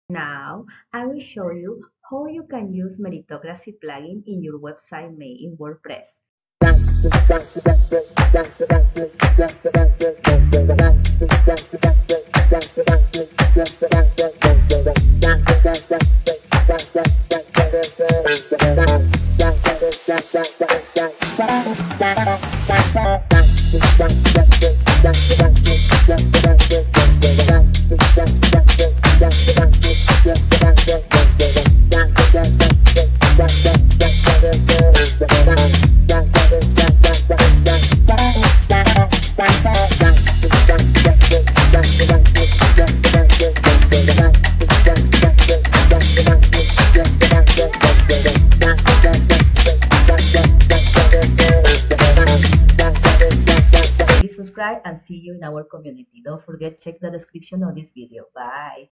Now, I will show you how you can use Meritocracy plugin in your website made in WordPress. Please subscribe and see you in our community. Don't forget check the description of this video. Bye.